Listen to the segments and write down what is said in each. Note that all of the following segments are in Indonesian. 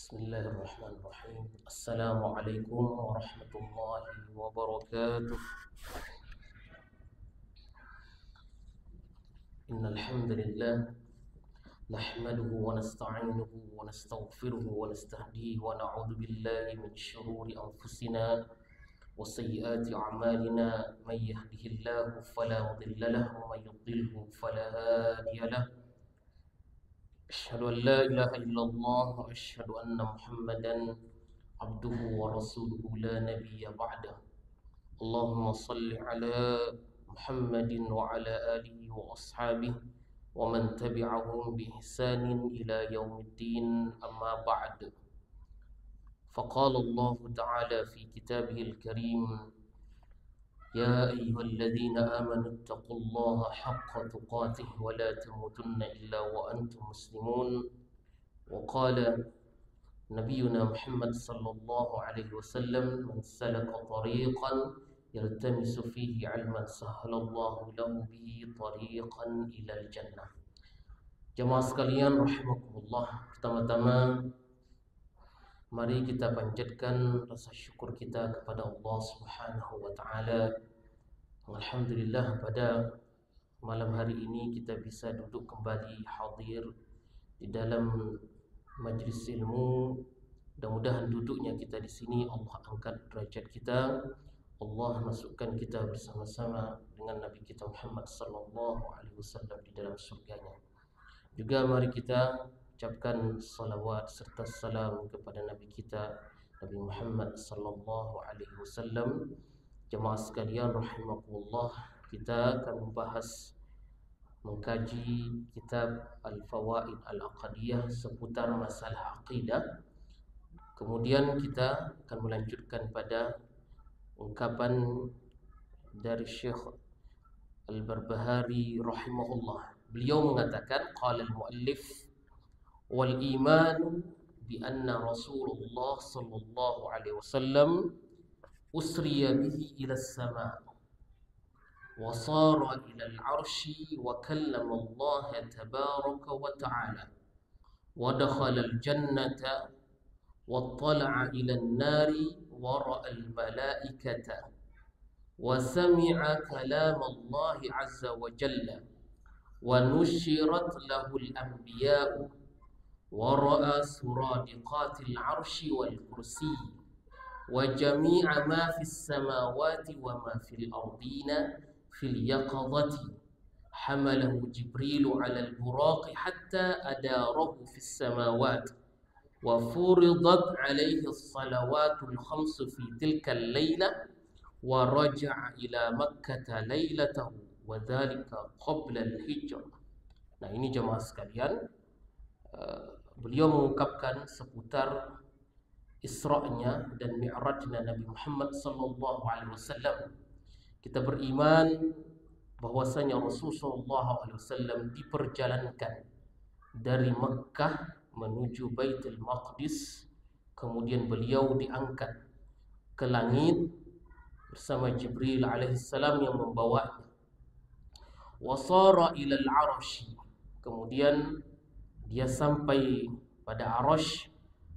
بسم الله الرحمن الرحيم. السلام عليكم ورحمة الله وبركاته. إن الحمد لله نحمده ونستعينه ونستغفره ونستهديه ونعوذ بالله من شرور أنفسنا وسيئات أعمالنا. من يهده الله فلا مضل له ومن يضلله فلا هادي له. أشهد أن لا إله إلا الله وأشهد أن محمدا عبده ورسوله لا نبي بعده. اللهم صل على محمد وعلى آله وأصحابه ومن تبعهم بإحسان إلى يوم الدين. أما بعد، فقال الله تعالى في كتابه الكريم: يا أيها الذين آمنوا اتقوا الله حق تقاته ولا تموتن إلا وأنتم مسلمون. وقال نبينا محمد صلى الله عليه وسلم: من سلك طريقا يلتمس فيه علما سهل الله له به طريقا إلى الجنة. Jemaah sekalian rahimakumullah, pertama-tama mari kita panjatkan rasa syukur kita kepada Allah Subhanahu wa taala. Alhamdulillah, pada malam hari ini kita bisa duduk kembali hadir di dalam majlis ilmu. Mudah-mudahan duduknya kita di sini Allah angkat derajat kita. Allah masukkan kita bersama-sama dengan Nabi kita Muhammad sallallahu alaihi wasallam di dalam surganya. Juga mari kita ucapkan salawat serta salam kepada Nabi kita Nabi Muhammad sallallahu alaihi wasallam. Jemaah sekalian rahimakumullah, kita akan membahas mengkaji kitab Al-Fawaid Al-Aqdiyah seputar masalah aqidah. Kemudian kita akan melanjutkan pada ungkapan dari Syekh Al-Barbahari rahimahullah. Beliau mengatakan, qala al-muallif wal iman bi anna Rasulullah sallallahu alaihi wasallam usriya bihi ila as-sama' wa sara ila al-'arsy wa kallama Allah tabaraka wa ta'ala wa dakhala al-jannata wa tala'a ila an-nari wa ra'a al-mala'ikata wa sami'a kalam Allah 'azza wa jalla wa nushirat lahu al-anbiya'u wa ra'a suradiqatil 'arsy wal kursi wa jami'a ma fis samawati wa ma fil ardina fil yaqadati hamalahu Jibrilu 'ala al-buraqi hatta adarahu fis samawati wa furidat 'alayhi as-salawatul khamsu fi tilka al-layla wa raja'a ila Makkah laylatahu wa dhalika qabla al-hijrah. Nah, ini jemaah sekalian, beliau mengungkapkan seputar Isra'nya dan Mi'rajnya Nabi Muhammad sallallahu alaihi wasallam. Kita beriman bahwasanya Rasulullah sallallahu alaihi wasallam diperjalankan dari Mekkah menuju Baitul Maqdis, kemudian beliau diangkat ke langit bersama Jibril alaihissalam yang membawanya. Wasara ila al-'arsy, kemudian dia sampai pada Arasy.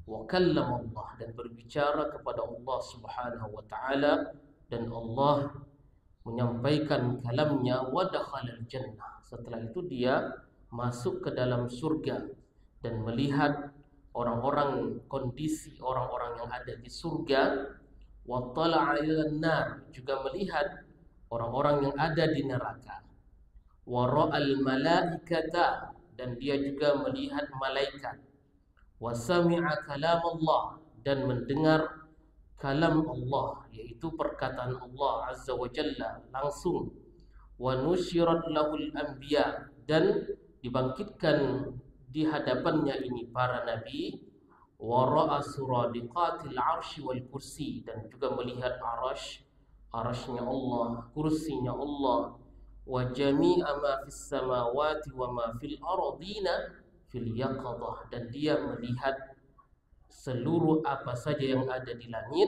Wa kallama Allah, dan berbicara kepada Allah Subhanahu wa taala, dan Allah menyampaikan kalamnya. Wa dakhalal jannah, setelah itu dia masuk ke dalam surga dan melihat orang-orang, kondisi orang-orang yang ada di surga. Wa tala'a ilan nar, juga melihat orang-orang yang ada di neraka. Wa ra'al malaikata, dan dia juga melihat malaikat. Wa sami'a kalam Allah, dan mendengar kalam Allah, yaitu perkataan Allah Azza wa Jalla langsung. Wa nusyirat lahul anbiya, dan dibangkitkan di hadapannya ini para nabi. Wa ra'a suradiqatil 'arsy wal kursi, dan juga melihat arasy-nya Allah, kursinya Allah. Wa jami'a ma fis samawati wa ma fil ardina fil yaqadah, dan dia melihat seluruh apa saja yang ada di langit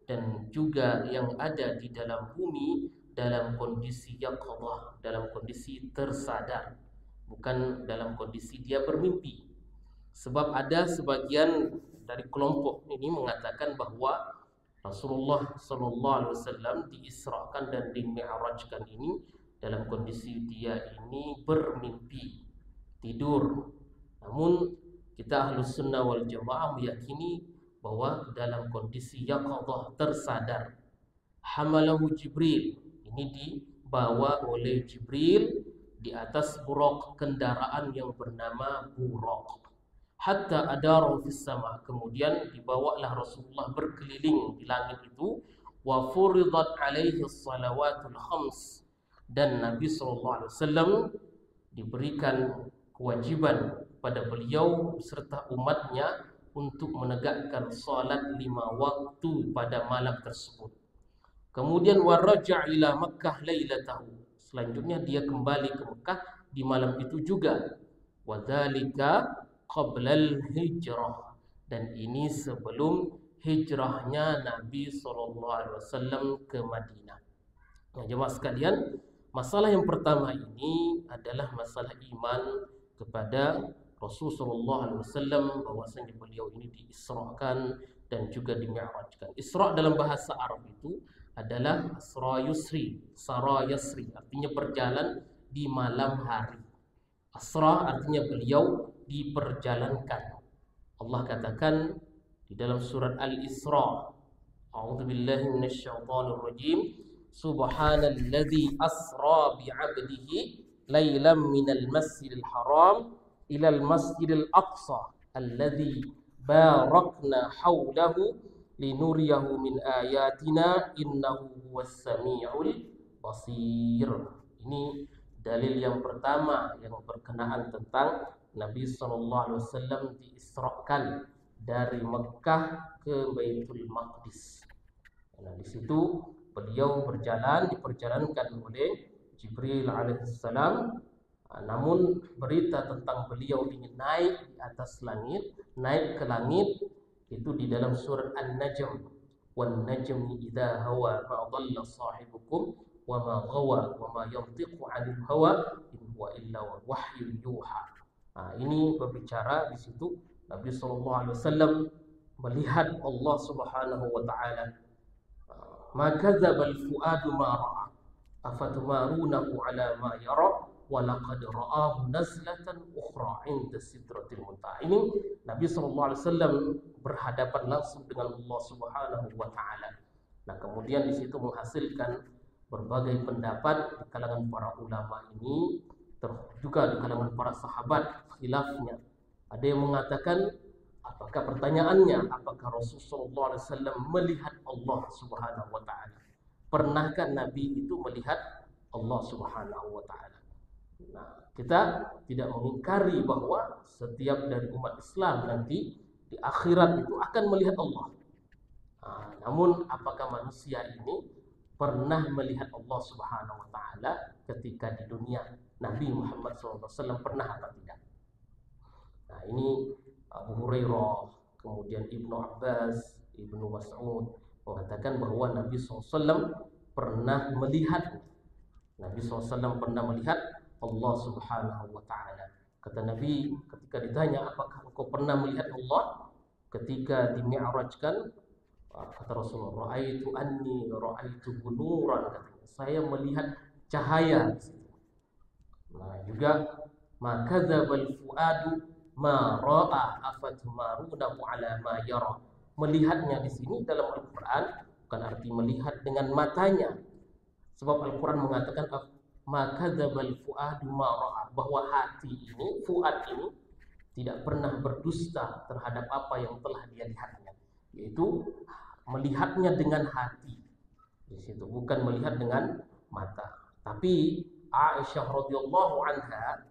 dan juga yang ada di dalam bumi dalam kondisi yaqadah, dalam kondisi tersadar, bukan dalam kondisi dia bermimpi. Sebab ada sebagian dari kelompok ini mengatakan bahwa Rasulullah SAW diisrakan dan dimi'rajkan ini dalam kondisi dia ini bermimpi, tidur. Namun kita Ahlus Sunnah wal Jamaah meyakini bahwa dalam kondisi yaqadhah, tersadar. Hamalahu Jibril, ini dibawa oleh Jibril di atas buraq, kendaraan yang bernama buraq. Hatta adaru fis sama, kemudian dibawalah Rasulullah berkeliling di langit itu. Wa furidat alaihi salawatul khams, dan Nabi SAW diberikan kewajiban pada beliau serta umatnya untuk menegakkan salat 5 waktu pada malam tersebut. Kemudian waraja' ila Makkah lailatahu, selanjutnya dia kembali ke Mekah di malam itu juga. Wadzalika qablal hijrah, dan ini sebelum hijrahnya Nabi SAW ke Madinah. Nah, jemaah sekalian, masalah yang pertama ini adalah masalah iman kepada Rasulullah SAW, bahwasanya beliau ini diisrakan dan juga dimi'rajkan. Isra dalam bahasa Arab itu adalah asra yusri, sara yasri, artinya berjalan di malam hari. Asra artinya beliau diperjalankan. Allah katakan di dalam surat Al-Isra, a'udzubillahi minasyaitonir rajim, subhanalladzi asra bi'abdihi lailan minal masjidil haram ilal masjidil aqsa alladzi barakna haulahu linuriyahu min ayatina innahu huwas samiul basir. Ini dalil yang pertama yang berkenaan tentang Nabi SAW diisrakan dari Mekah ke Baitul Maqdis. Nah, di situ beliau diperjalankan oleh Jibril alaihissalam. Namun berita tentang beliau ingin naik di atas langit, naik ke langit, itu di dalam surat An-Najm. Wan najmi idza hawa ma dhalla sahibukum wa ma ghawa wa ma yantiqu 'anil hawa in huwa illa wahyu yuha. Nah, ini berbicara di situ Nabi SAW melihat Allah Subhanahu wa taala. Ma kadzabal fuadu ma ra'a afatumarunahu 'ala ma yara wa laqad ra'ahu nazlatan ukhra 'inda sidratil muntaha. Ini Nabi SAW berhadapan langsung dengan Allah Subhanahu wa taala. Nah, kemudian di situ menghasilkan berbagai pendapat di kalangan para ulama ini, juga di kalangan para sahabat, khilafnya. Ada yang mengatakan, apakah pertanyaannya, apakah Rasulullah SAW melihat Allah Subhanahu wa taala? Pernahkah Nabi itu melihat Allah Subhanahu wa taala? Nah, kita tidak mengingkari bahwa setiap dari umat Islam nanti di akhirat itu akan melihat Allah. Nah, namun apakah manusia ini pernah melihat Allah Subhanahu wa taala ketika di dunia? Nabi Muhammad SAW pernah atau tidak? Nah, ini Abu Hurairah, kemudian Ibnu Abbas, Ibnu Mas'ud mengatakan bahwa Nabi SAW pernah melihat. Nabi SAW pernah melihat Allah Subhanahu wa taala. Kata Nabi ketika ditanya, apakah engkau pernah melihat Allah ketika dimi'rajkan? Kata Rasulullah, ra'aitu nuran, katanya, saya melihat cahaya di situ. Nah, juga maka dzabal fuadu ma ra'a afatumarunahu 'ala ma yara. Melihatnya di sini dalam Al-Qur'an bukan arti melihat dengan matanya. Sebab Al-Qur'an mengatakan maka dzabal fuadu ma ra'a, bahwa hati ini, fuad ini tidak pernah berdusta terhadap apa yang telah dia lihatnya, yaitu melihatnya dengan hati. Di situ bukan melihat dengan mata. Tapi Aisyah radhiyallahu anha,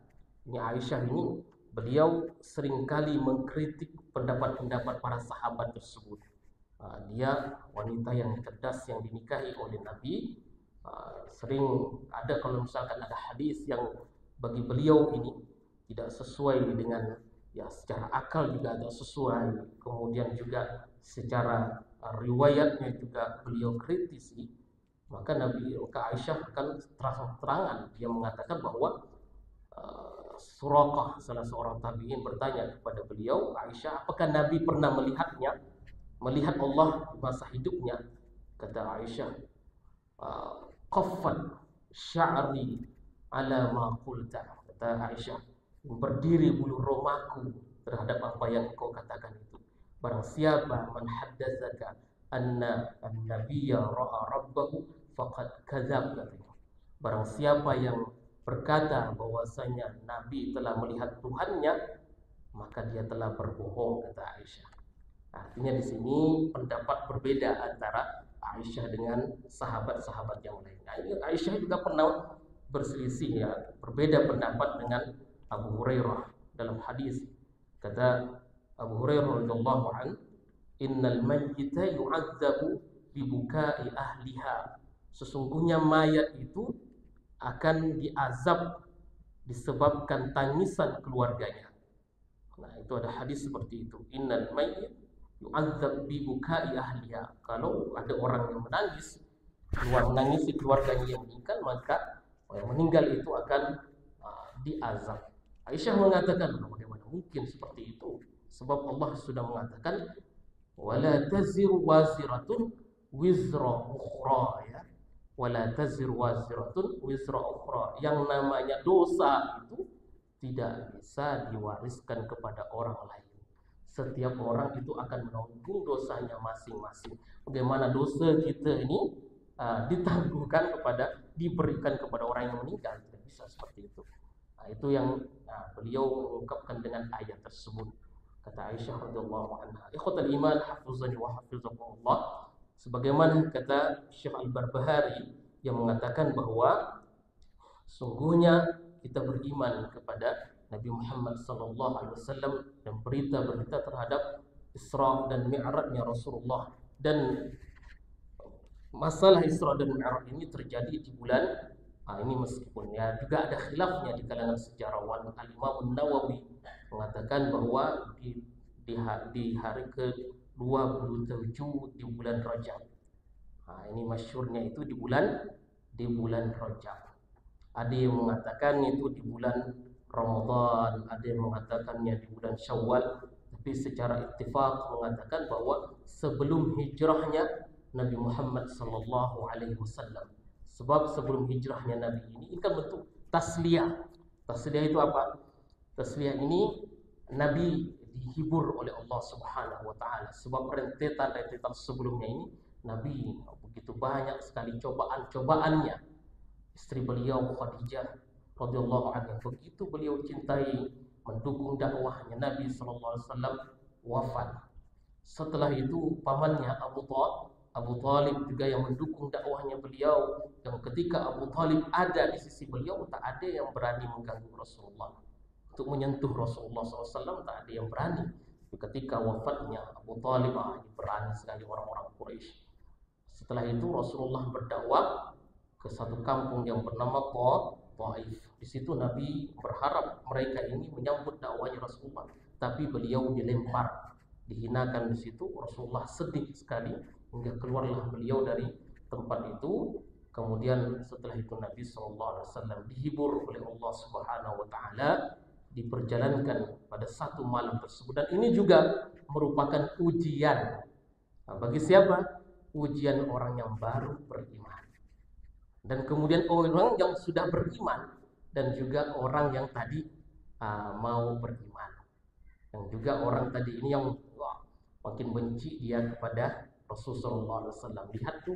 ini Aisyah ini beliau seringkali mengkritik pendapat-pendapat para sahabat tersebut. Dia wanita yang cerdas yang dinikahi oleh Nabi. Sering ada kalau misalkan ada hadis yang bagi beliau ini tidak sesuai dengan, ya secara akal juga tidak sesuai, kemudian juga secara riwayatnya juga beliau kritisi, maka Aisyah akan terang-terangan dia mengatakan bahwa Suraqah, salah seorang tabi'in, bertanya kepada beliau, Aisyah, apakah Nabi pernah melihat Allah di masa hidupnya? Kata Aisyah, qaffat sya'ri ala ma qulta. Kata Aisyah, berdiri bulu romaku terhadap apa yang kau katakan itu. Barang siapa man haddatsaka anna an-nabiyya ra'a rabbahu faqad kadzab. Barang siapa yang berkata bahwasanya Nabi telah melihat Tuhannya, maka dia telah berbohong, kata Aisyah. Artinya di sini pendapat berbeda antara Aisyah dengan sahabat-sahabat yang lain. Nah, ini Aisyah juga pernah berselisih, ya, berbeda pendapat dengan Abu Hurairah dalam hadis. Kata Abu Hurairah radhiyallahu an, innal mayyita yu'adzabu bibukai ahliha. Sesungguhnya mayat itu akan diazab disebabkan tangisan keluarganya. Nah, itu ada hadis seperti itu. Innal mayyit yu'adzab bi bukai ahliha. Kalau ada orang yang menangisi keluarganya yang meninggal, maka orang yang meninggal itu akan diazab. Aisyah mengatakan, bagaimana mungkin seperti itu? Sebab Allah sudah mengatakan, wala taziru waziratun wizra ukhra, ya. Wala taziru waziratun wizra ukhra. Yang namanya dosa itu tidak bisa diwariskan kepada orang lain. Setiap orang itu akan menanggung dosanya masing-masing. Bagaimana dosa kita ini diberikan kepada orang yang meninggal? Tidak bisa seperti itu. Nah, itu yang beliau mengungkapkan dengan ayat tersebut. Kata Aisyah radhiyallahu anha, ikhwatal iman hafizani wa hafizakumullah. Sebagaimana kata Syekh Al-Barbahari yang mengatakan bahwa sungguhnya kita beriman kepada Nabi Muhammad SAW dan berita-berita terhadap Isra dan Mi'rajnya Rasulullah. Dan masalah Isra dan Mi'raj ini terjadi di bulan ini, meskipun ya juga ada khilafnya di kalangan sejarawan. Al-Imam An-Nawawi mengatakan bahwa di hari ke-27 di bulan Rajab. Ini masyhurnya itu di bulan Rajab. Ada yang mengatakan itu di bulan Ramadan, ada yang mengatakannya di bulan Syawal, tapi secara ittifaq mengatakan bahwa sebelum hijrahnya Nabi Muhammad sallallahu alaihi wasallam. Sebab sebelum hijrahnya Nabi ini kan bentuk tasliyah. Tasliyah itu apa? Tasliyah ini Nabi dihibur oleh Allah Subhanahu wa taala. Sebab rentetan-rentetan sebelumnya ini Nabi begitu banyak sekali cobaan-cobaannya. Istri beliau Khadijah radhiyallahu anha, begitu beliau cintai, mendukung dakwahnya Nabi sallallahu alaihi wasallam, wafat. Setelah itu pamannya Abu Talib juga yang mendukung dakwahnya beliau. Dan ketika Abu Talib ada di sisi beliau, tak ada yang berani mengganggu Rasulullah. Untuk menyentuh Rasulullah SAW tak ada yang berani. Tapi ketika wafatnya Abu Talib, berani sekali orang-orang Quraisy. Setelah itu Rasulullah berdakwah ke satu kampung yang bernama Taif. Di situ Nabi berharap mereka ini menyambut dakwahnya Rasulullah, tapi beliau dilempar, dihinakan di situ. Rasulullah sedih sekali hingga keluarlah beliau dari tempat itu. Kemudian setelah itu Nabi SAW dihibur oleh Allah Subhanahu wa taala, diperjalankan pada satu malam tersebut. Dan ini juga merupakan ujian. Bagi siapa? Ujian orang yang baru beriman. Dan kemudian orang yang sudah beriman, dan juga orang yang tadi mau beriman. Dan juga orang tadi ini yang makin benci dia kepada Rasulullah SAW. Lihat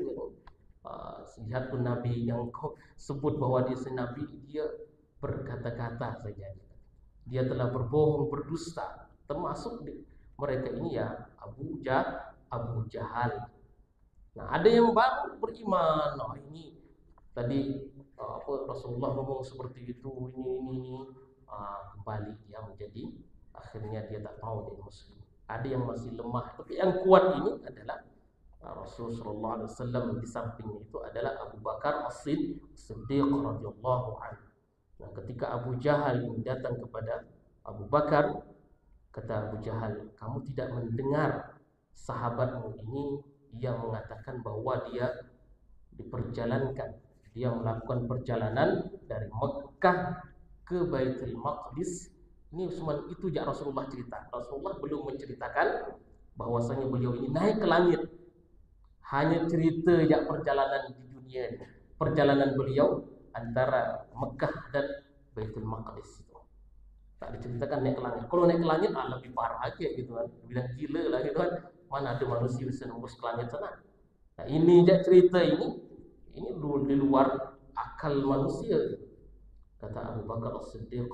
tuh Nabi yang kau sebut bahwa dia Nabi, dia berkata-kata saja. Dia telah berbohong, berdusta. Termasuk mereka ini ya Abu Jahal. Nah, ada yang baru beriman. Ini tadi Rasulullah ngomong seperti itu, ini kembali dia menjadi, akhirnya dia tak mau jadi muslim. Ada yang masih lemah, tapi yang kuat ini adalah Rasulullah SAW. Di sampingnya itu adalah Abu Bakar As-Siddiq radhiyallahu anhu. Nah, ketika Abu Jahal ini datang kepada Abu Bakar, kata Abu Jahal, kamu tidak mendengar sahabatmu ini yang mengatakan bahwa dia diperjalankan, dia melakukan perjalanan dari Mekah ke Baitul Maqdis. Ini cuma itu jak Rasulullah cerita. Rasulullah belum menceritakan bahwasanya beliau ini naik ke langit. Hanya cerita jak perjalanan di dunia ini. Perjalanan beliau antara Mekah dan Baitul Maqdis itu. Tak diceritakan naik ke langit. Kalau naik ke langit lebih parah aja gitu kan. Bilang gila lah gitu kan. Mana ada manusia bisa nembus ke langit sana. Nah, ini jak cerita ini di luar akal manusia. Kata Abu Bakar As-Siddiq,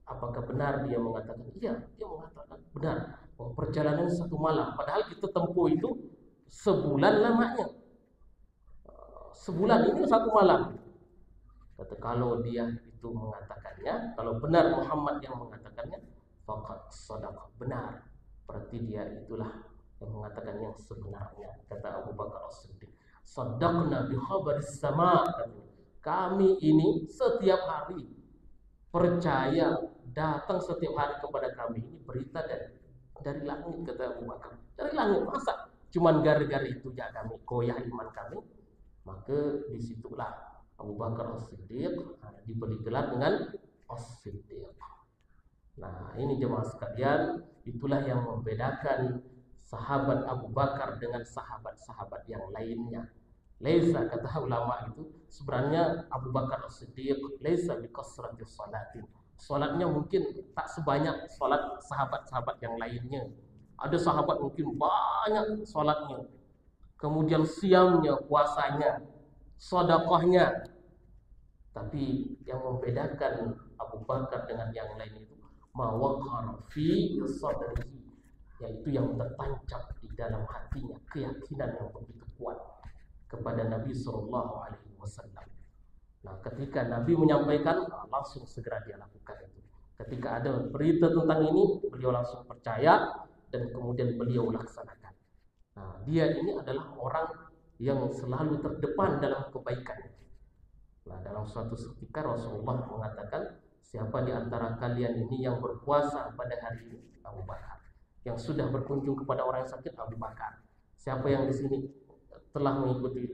apakah benar dia mengatakan? Iya, dia mengatakan benar. Oh, perjalanan 1 malam. Padahal kita tempuh itu sebulan lamanya. Sebulan ini 1 malam. Kata kalau dia itu mengatakannya, kalau benar Muhammad yang mengatakannya, faqad shadaq, benar. Berarti dia itulah yang mengatakan yang sebenarnya. Kata Abu Bakar As-Siddiq, shadaqna bi khabaris sama. Kami ini setiap hari percaya, datang setiap hari kepada kami ini berita dari langit, kata Abu Bakar. Dari langit, masa cuman gara-gara itu ya kami goyah iman kami? Maka disitulah Abu Bakar As-Siddiq diberi gelar dengan As-Siddiq. Nah, ini jemaah sekalian, itulah yang membedakan sahabat Abu Bakar dengan sahabat-sahabat yang lainnya. Laisa, kata ulama itu, sebenarnya Abu Bakar As-Siddiq laisa biqasrati salatin. Salatnya mungkin tak sebanyak salat sahabat-sahabat yang lainnya. Ada sahabat mungkin banyak salatnya. Kemudian siamnya, puasanya, sedekahnya. Tapi yang membedakan Abu Bakar dengan yang lain itu mawaqara fi sadrihi, yaitu yang tertancap di dalam hatinya, keyakinan yang begitu kuat kepada Nabi Sallallahu Alaihi Wasallam. Nah, ketika Nabi menyampaikan, langsung segera dia lakukan itu. Ketika ada berita tentang ini, beliau langsung percaya dan kemudian beliau laksanakan. Nah, dia ini adalah orang yang selalu terdepan dalam kebaikan. Nah, dalam suatu ketika Rasulullah mengatakan, siapa di antara kalian ini yang berpuasa pada hari ini? Abu Bakar. Yang sudah berkunjung kepada orang yang sakit? Abu Bakar. Siapa yang di sini telah mengikuti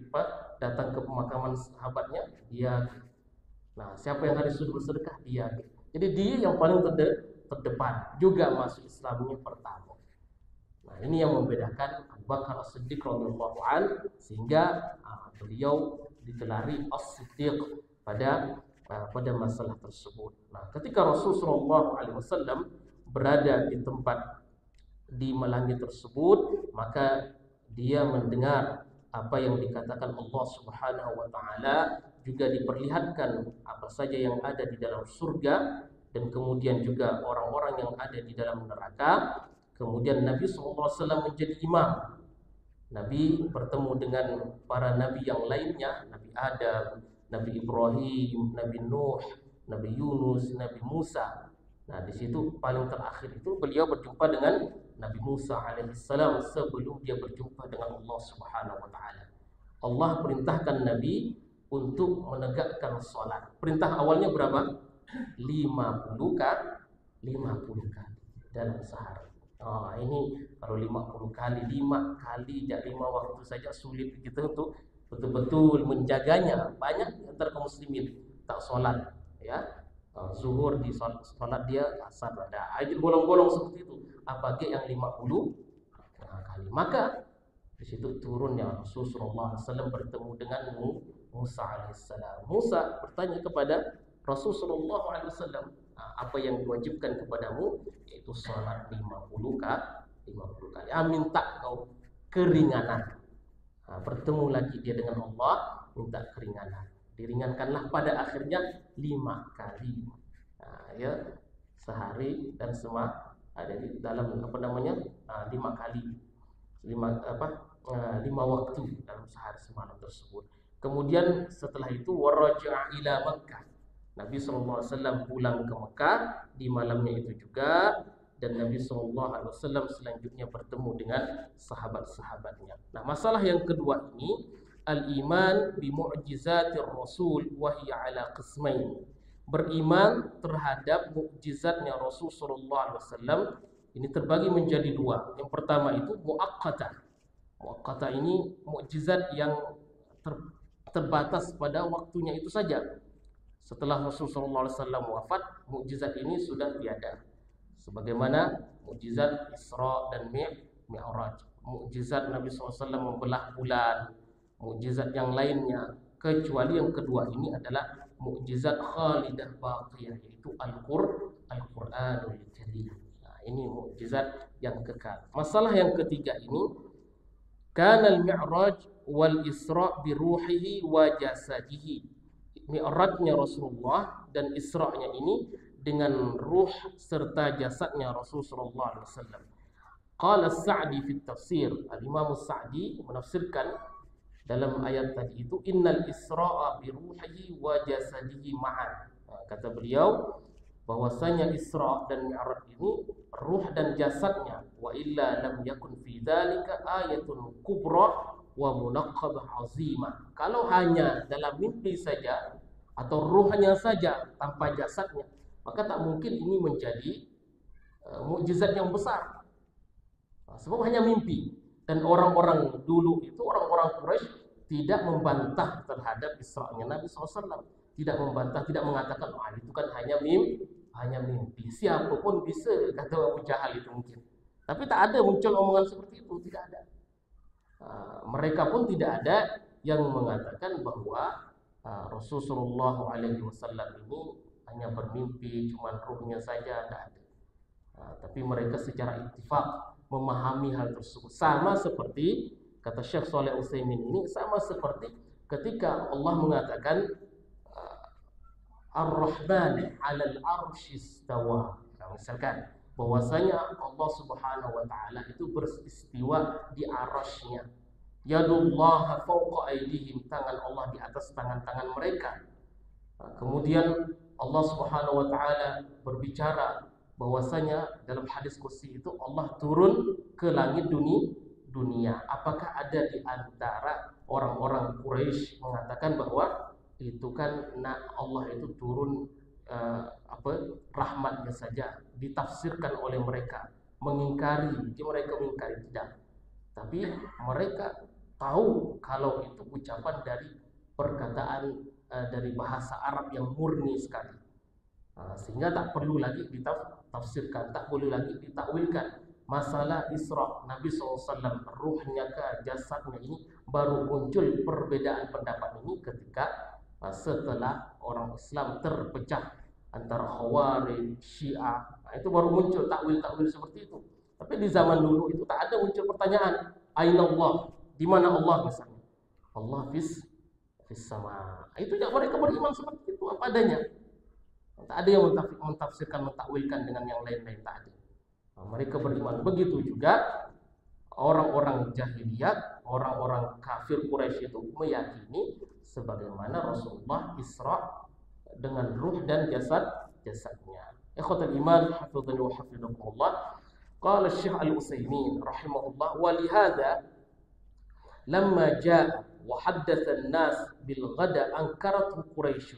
datang ke pemakaman sahabatnya? Dia. Nah, siapa yang hari sudah bersedekah? Dia. Jadi dia yang paling terdepan, juga masuk Islamnya pertama. Nah, ini yang membedakan Abu Bakar As-Siddiq radhiyallahu anhu, sehingga beliau digelari As-Siddiq pada masalah tersebut. Nah, ketika Rasulullah SAW berada di tempat di langit tersebut, maka dia mendengar apa yang dikatakan Allah Subhanahu wa taala, juga diperlihatkan apa saja yang ada di dalam surga, dan kemudian juga orang-orang yang ada di dalam neraka. Kemudian Nabi SAW menjadi imam. Nabi bertemu dengan para nabi yang lainnya, Nabi Adam, Nabi Ibrahim, Nabi Nuh, Nabi Yunus, Nabi Musa. Nah, di situ paling terakhir itu beliau berjumpa dengan Nabi Musa alaihissalam sebelum dia berjumpa dengan Allah Subhanahu wa taala. Allah perintahkan Nabi untuk menegakkan salat. Perintah awalnya berapa? 50 kali dalam sehari. Ini kalau 50 kali, 5 kali, 5 waktu saja sulit kita untuk betul-betul menjaganya. Banyak antara kaum muslimin tak salat, ya. Zuhur di salat dia, asar ada aja bolong-bolong seperti itu. Apalagi yang 50 kali. Maka di situ turunnya Rasulullah SAW bertemu dengan Musa alaihissalam. Musa bertanya kepada Rasulullah SAW, apa yang diwajibkan kepadamu? Yaitu salat 50 kali. Minta kau keringanan. Bertemu lagi dia dengan Allah, minta keringanan. Diringankanlah pada akhirnya 5 kali. Ya, sehari dan ada di dalam 5 kali. 5 waktu dalam sehari semalam tersebut. Kemudian setelah itu waraja'a ila Makkah. Nabi SAW pulang ke Mekah di malamnya itu juga, dan Nabi SAW selanjutnya bertemu dengan sahabat-sahabatnya. Nah, masalah yang kedua ini, al-iman bi mu'jizatir rasul wa hiya ala qismain. Beriman terhadap mukjizatnya Rasul sallallahu alaihi wasallam ini terbagi menjadi 2. Yang pertama itu muaqqatah. Muaqqatah ini mukjizat yang terbatas pada waktunya itu saja. Setelah Rasulullah SAW wafat, mukjizat ini sudah tiada. Sebagaimana mukjizat Isra dan Mi'raj, mukjizat Nabi SAW membelah bulan, mukjizat yang lainnya, kecuali yang kedua ini adalah mukjizat khalidah baqiyah, yaitu Al-Qur'anul Karim. Nah, ini mukjizat yang kekal. Masalah yang ketiga ini, kana al-mi'raj wal isra' bi ruhihi wa jasadihi. Mi'rajnya Rasulullah dan Isra-nya ini dengan ruh serta jasadnya Rasulullah SAW. Qala As-Sa'di fi tafsir, Al-Imam As-Sa'di menafsirkan dalam ayat tadi itu, innal Isra'a bi ruhihi wa jasadihi ma'an. Kata beliau bahwasanya Isra dan Mi'raj ini ruh dan jasadnya, wa illa lam yakun fi dzalika ayatun kubra wa munaqqabah azimah. Kalau hanya dalam mimpi saja atau ruhnya saja tanpa jasadnya, maka tak mungkin ini menjadi mukjizat yang besar. Sebab hanya mimpi. Dan orang-orang dulu itu, orang-orang Quraisy tidak membantah terhadap Isra-nya Nabi SAW. Tidak membantah, tidak mengatakan, itu kan hanya mimpi. Siapapun bisa, kata Abu Jahal itu mungkin. Tapi tak ada muncul omongan seperti itu, tidak ada. Mereka pun tidak ada yang mengatakan bahwa Rasulullah SAW ini hanya bermimpi, cuma ruhnya saja, tidak ada. Tapi mereka secara ittifaq memahami hal tersebut. Sama seperti kata Syekh Shalih Utsaimin ini, sama seperti ketika Allah mengatakan Ar-Rahman 'alal 'arsy istawa. Nah, misalkan bahwasanya Allah Subhanahu wa taala itu beristiwa di arasy-Nya. Yadullah fawqa aydihim, tangan Allah di atas tangan-tangan mereka. Kemudian Allah Subhanahu wa taala berbicara bahwasanya dalam hadis qudsi itu Allah turun ke langit dunia. Apakah ada di antara orang-orang Quraisy mengatakan bahwa itu kan Allah itu turun rahmatnya saja, ditafsirkan oleh mereka, mengingkari, mereka mengingkari, tidak. Tapi mereka tahu kalau itu ucapan dari perkataan dari bahasa Arab yang murni sekali, sehingga tak perlu lagi ditafsirkan, tak boleh lagi ditakwilkan. Masalah Isra Nabi SAW, ruhnya ke jasadnya ini baru muncul perbedaan pendapat ini ketika setelah orang Islam terpecah antara Khawarij, Syiah. Itu baru muncul takwil-takwil seperti itu. Tapi di zaman dulu itu tak ada muncul pertanyaan, aina Allah, di mana Allah misalnya. Allah fis sama. Itu tidak, mereka beriman seperti itu apa adanya. Tak ada yang mentafsirkan, mentakwilkan dengan yang lain-lain, tak ada. Mereka beriman. Begitu juga orang-orang jahiliyah, orang-orang kafir Quraisy itu meyakini sebagaimana Rasulullah Isra dengan ruh dan jasadnya. Ikhwatul iman, hafizani wa hafizakumullah. Qala Syekh Al-Utsaimin rahimahullah, wa lihadza lamma jaa wa haddatsa an-nas bil ghada ankaratu Quraisy.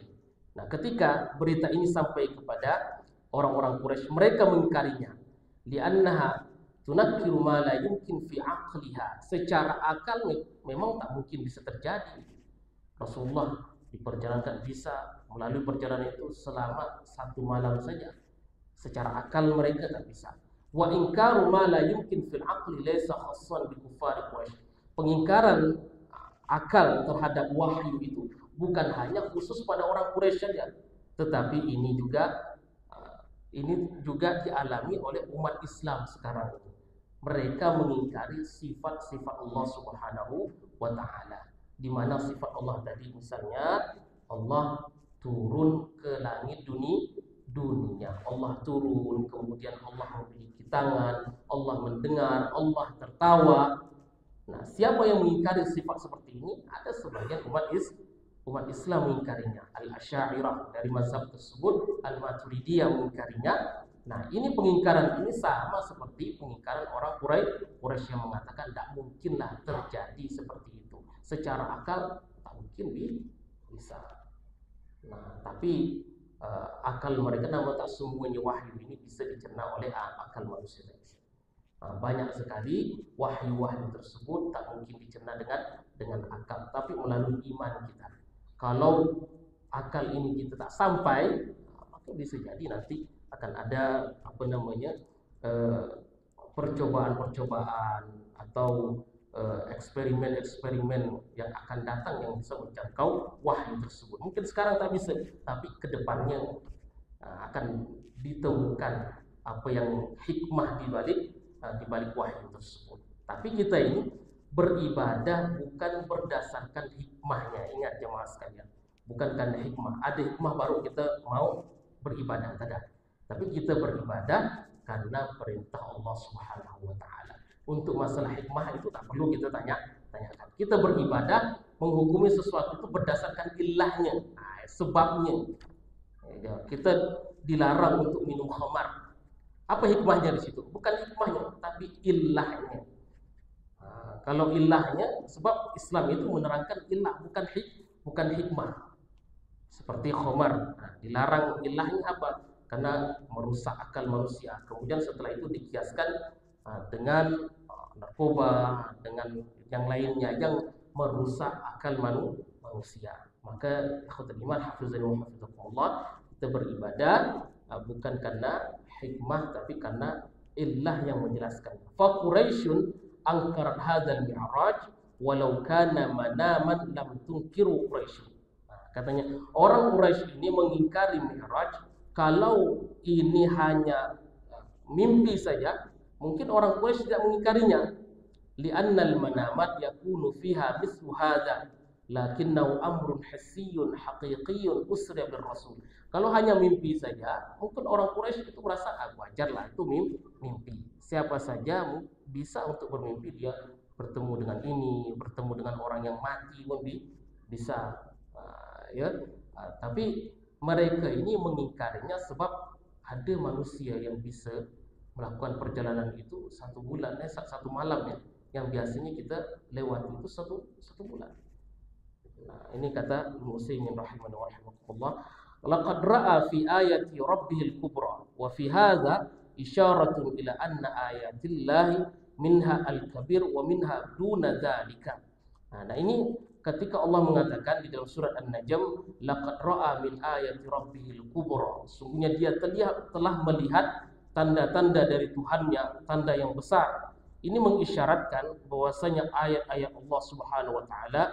Nah, ketika berita ini sampai kepada orang-orang Quraisy, mereka mengingkarinya. Li'annaha tunakkiru ma la yumkin fi aqliha. Secara akal memang tak mungkin bisa terjadi. Rasulullah diperjalankan bisa melalui perjalanan itu selama 1 malam saja. Secara akal mereka tak bisa. Wa inkaru ma la yumkin fil aqli laysa khassan bi kuffar Quraisy. Pengingkaran akal terhadap wahyu itu bukan hanya khusus pada orang Quraisy saja, tetapi ini juga dialami oleh umat Islam sekarang ini. Mereka mengingkari sifat-sifat Allah Subhanahu wa taala. Di mana sifat Allah tadi, misalnya Allah turun ke langit dunia. Allah turun, kemudian Allah memiliki tangan, Allah mendengar, Allah tertawa. Nah, siapa yang mengingkari sifat seperti ini? Ada sebagian umat Islam mengingkarinya. Al-Asy'ariyah dari mazhab tersebut, Al-Maturidiyah mengingkarinya. Nah, ini pengingkaran ini sama seperti pengingkaran orang Quraisy yang mengatakan tidak mungkinlah terjadi seperti itu. Secara akal tak mungkin bisa. Nah, tapi akal mereka, namun tak semuanya wahyu ini bisa dicerna oleh akal manusia. Banyak sekali wahyu-wahyu tersebut tak mungkin dicerna dengan akal, tapi melalui iman kita. Kalau akal ini kita tak sampai, maka bisa jadi nanti akan ada eh, percobaan-percobaan atau eksperimen-eksperimen yang akan datang yang bisa menjangkau wahyu tersebut. Mungkin sekarang tak bisa, tapi kedepannya akan ditemukan apa yang hikmah di balik wahyu tersebut. Tapi kita ini beribadah bukan berdasarkan hikmahnya. Ingat jemaah sekalian, bukan karena hikmah. Ada hikmah baru kita mau beribadah, tidak. Tapi kita beribadah karena perintah Allah Subhanahu wa taala. Untuk masalah hikmah itu tak perlu kita tanyakan. Kita beribadah menghukumi sesuatu itu berdasarkan ilahnya, sebabnya. Ya, kita dilarang untuk minum khamar. Apa hikmahnya di situ? Bukan hikmahnya, tapi ilahnya. Kalau ilahnya, sebab Islam itu menerangkan ilah, bukan hikmah. Seperti khamar, dilarang ilahnya apa? Karena merusak akal manusia. Kemudian setelah itu dikiaskan dengan narkoba, dengan yang lainnya yang merusak akal manusia. Maka ikhwatul iman hafizani wa hafizakumullah, kita beribadah bukan karena hikmah tapi karena illah yang menjelaskan. Fa Quraisyun angkarat hadzal mi'raj walau kana manaman lam tunkiru Quraisy. Katanya orang Quraisy ini mengingkari mi'raj kalau ini hanya mimpi saja. Mungkin orang Quraisy tidak mengingkarinya. Li'annal manamat yakunu fiha mislu hadza lakinnahu amrun hissiyyun haqiqiyyun usra bir rasul. Kalau hanya mimpi saja, mungkin orang Quraisy itu merasa wajarlah itu mimpi. Siapa saja bisa untuk bermimpi, dia bertemu dengan ini, bertemu dengan orang yang mati pun bisa, tapi mereka ini mengingkarinya sebab ada manusia yang bisa melakukan perjalanan itu satu bulan, satu malam ya, yang biasanya kita lewati itu satu bulan. Nah, ini kata Muslimin rahimani wa rahimakumullah, laqad ra'a fi ayati rabbihil kubra wa fi hadza isyaratun ila anna ayatillahi minha al-kabir wa minha duna dzalika. Nah, ini ketika Allah mengatakan di dalam surat An-Najm, laqad ra'a min ayati rabbihil kubra, sungguhnya dia telah melihat tanda-tanda dari Tuhannya, tanda yang besar. Ini mengisyaratkan bahwasanya ayat-ayat Allah Subhanahu wa taala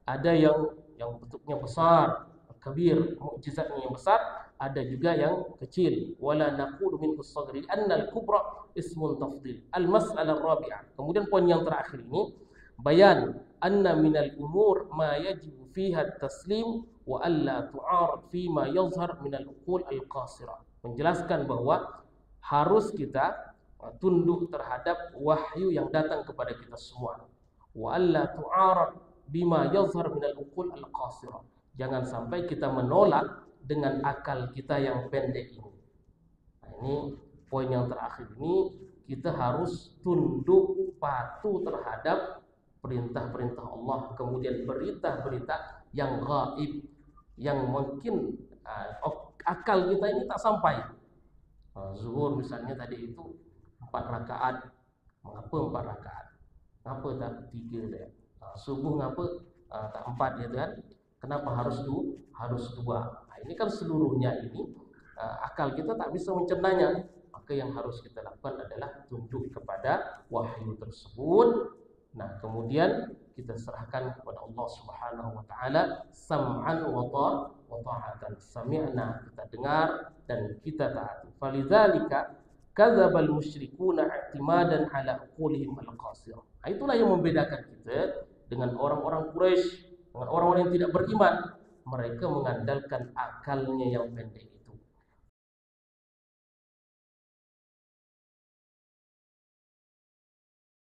ada yang bentuknya besar, kabir, mukjizatnya yang besar, ada juga yang kecil. Wala naqulu minhu as-saghir anna al-kubra ismun tafdil. Al-mas'alah ar-rabi'ah. Kemudian poin yang terakhir ini, bayan anna minal umur ma yajibu fiha at-taslim wa alla tu'arad fi ma yazhar minal uqul al-qasirah. Menjelaskan bahwa harus kita tunduk terhadap wahyu yang datang kepada kita semua. Wa alla tu'arad bima yazhar minal uqul al-qasirah. Jangan sampai kita menolak dengan akal kita yang pendek ini. Nah, ini poin yang terakhir ini, kita harus tunduk patuh terhadap perintah-perintah Allah, kemudian berita-berita yang gaib yang mungkin akal kita ini tak sampai. Zuhur misalnya tadi itu 4 rakaat. Mengapa 4 rakaat? Kenapa tak 3 saja? Subuh ngapa tak 4 gitu kan? Kenapa harus 2? Nah, ini kan seluruhnya ini akal kita tak bisa mencernanya. Maka yang harus kita lakukan adalah tunduk kepada wahyu tersebut. Nah, kemudian kita serahkan kepada Allah Subhanahu wa taala, sam'an wa ta'atan. Sami'na, kita dengar dan kita taati. Falidzalika kadzdzabal musyrikuuna i'timadan ala uqulihim al-qasirah. Nah, itulah yang membedakan kita dengan orang-orang Quraisy, dengan orang-orang yang tidak beriman. Mereka mengandalkan akalnya yang pendek.